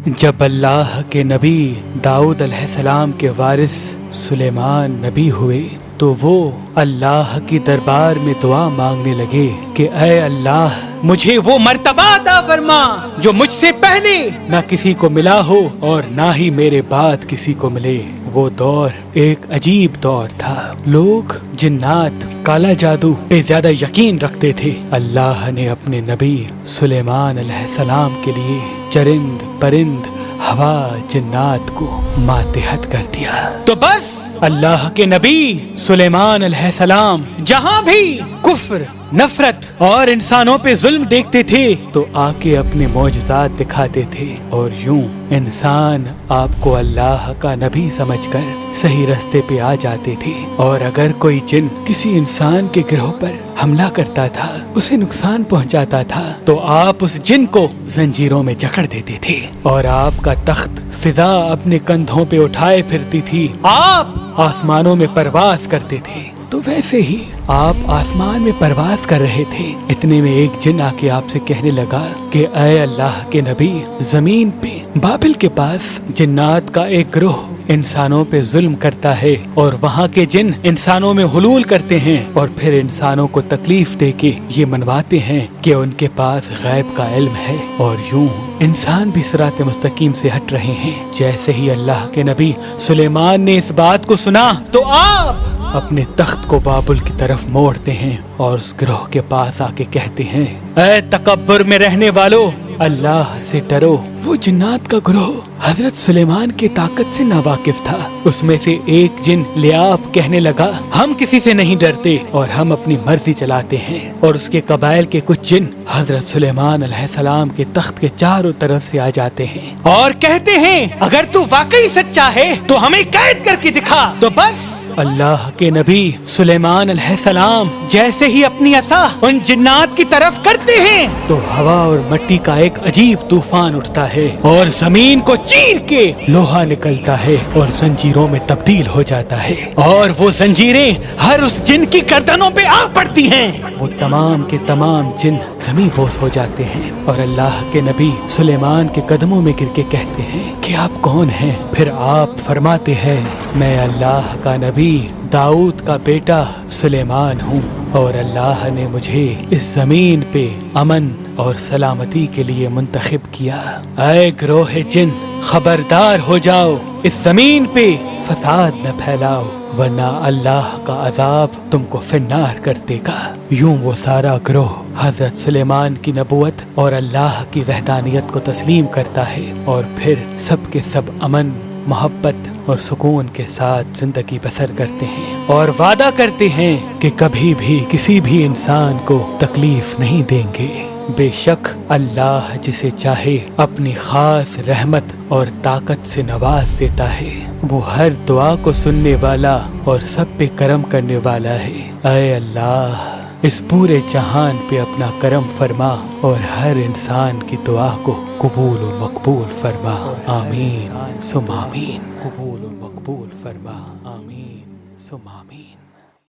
جب اللہ کے نبی داؤد علیہ السلام کے وارث سلیمان نبی ہوئے تو وہ اللہ کی دربار میں دعا مانگنے لگے کہ اے اللہ مجھے وہ مرتبہ عطا فرما جو مجھ سے پہلے نہ کسی کو ملا ہو اور نہ ہی میرے بعد کسی کو ملے۔ وہ دور ایک عجیب دور تھا، لوگ جنات کالا جادو پہ زیادہ یقین رکھتے تھے۔ اللہ نے اپنے نبی سلیمان علیہ السلام کے لیے چرند پرند ہوا جنات کو ماتحت کر دیا۔ تو بس اللہ کے نبی سلیمان علیہ السلام جہاں بھی کفر نفرت اور انسانوں پہ ظلم دیکھتے تھے تو آ کے اپنے معجزات دکھاتے تھے، اور یوں انسان آپ کو اللہ کا نبی سمجھ کر صحیح راستے پہ آ جاتے تھے۔ اور اگر کوئی جن کسی انسان کے گروہ پر حملہ کرتا تھا، اسے نقصان پہنچاتا تھا، تو آپ اس جن کو زنجیروں میں جکڑ دیتے تھے اور آپ کا تخت فضا اپنے کندھوں پہ اٹھائے پھرتی تھی، آپ آسمانوں میں پرواز کرتے تھے۔ تو ویسے ہی آپ آسمان میں پرواز کر رہے تھے، اتنے میں ایک جن آ کے آپ سے کہنے لگا کہ اے اللہ کے نبی، زمین پہ بابل کے پاس جنات کا ایک گروہ انسانوں پہ ظلم کرتا ہے، اور وہاں کے جن انسانوں میں حلول کرتے ہیں اور پھر انسانوں کو تکلیف دے کے یہ منواتے ہیں کہ ان کے پاس غیب کا علم ہے، اور یوں انسان بھی صراط مستقیم سے ہٹ رہے ہیں۔ جیسے ہی اللہ کے نبی سلیمان نے اس بات کو سنا تو آپ اپنے تخت کو بابل کی طرف موڑتے ہیں اور اس گروہ کے پاس آ کے کہتے ہیں، اے تکبر میں رہنے والو، اللہ سے ڈرو۔ وہ جنات کا گروہ حضرت سلیمان کی طاقت سے ناواقف تھا۔ اس میں سے ایک جن لیاب کہنے لگا، ہم کسی سے نہیں ڈرتے اور ہم اپنی مرضی چلاتے ہیں، اور اس کے قبائل کے کچھ جن حضرت سلیمان علیہ السلام کے تخت کے چاروں طرف سے آ جاتے ہیں اور کہتے ہیں، اگر تو واقعی سچا ہے تو ہمیں قید کر کے دکھا۔ تو بس اللہ کے نبی سلیمان علیہ السلام جیسے ہی اپنی عصا ان جنات کی طرف کرتے ہیں تو ہوا اور مٹی کا ایک عجیب طوفان اٹھتا ہے اور زمین کو چیر کے لوہا نکلتا ہے اور زنجیروں میں تبدیل ہو جاتا ہے، اور وہ زنجیریں ہر اس جن کی گردنوں پہ آ پڑتی ہیں۔ وہ تمام کے تمام جن زمین بوس ہو جاتے ہیں، اور اللہ کے نبی سلیمان کے قدموں میں گر کے کہتے ہیں کہ آپ کون ہیں؟ پھر آپ فرماتے ہیں، میں اللہ کا نبی داؤد کا بیٹا سلیمان ہوں، اور اللہ نے مجھے اس زمین پہ امن اور سلامتی کے لیے منتخب کیا۔ اے گروہ جن، خبردار ہو جاؤ، اس زمین پہ فساد نہ پھیلاؤ، ورنہ اللہ کا عذاب تم کو فنار کر دے گا۔ یوں وہ سارا گروہ حضرت سلیمان کی نبوت اور اللہ کی وحدانیت کو تسلیم کرتا ہے، اور پھر سب کے سب امن محبت اور سکون کے ساتھ زندگی بسر کرتے ہیں، اور وعدہ کرتے ہیں کہ کبھی بھی کسی بھی انسان کو تکلیف نہیں دیں گے۔ بے شک اللہ جسے چاہے اپنی خاص رحمت اور طاقت سے نواز دیتا ہے، وہ ہر دعا کو سننے والا اور سب پہ کرم کرنے والا ہے۔ اے اللہ، اس پورے جہان پہ اپنا کرم فرما اور ہر انسان کی دعا کو قبول و مقبول فرما، آمین ثم آمین۔ قبول و مقبول فرما، آمین ثم آمین۔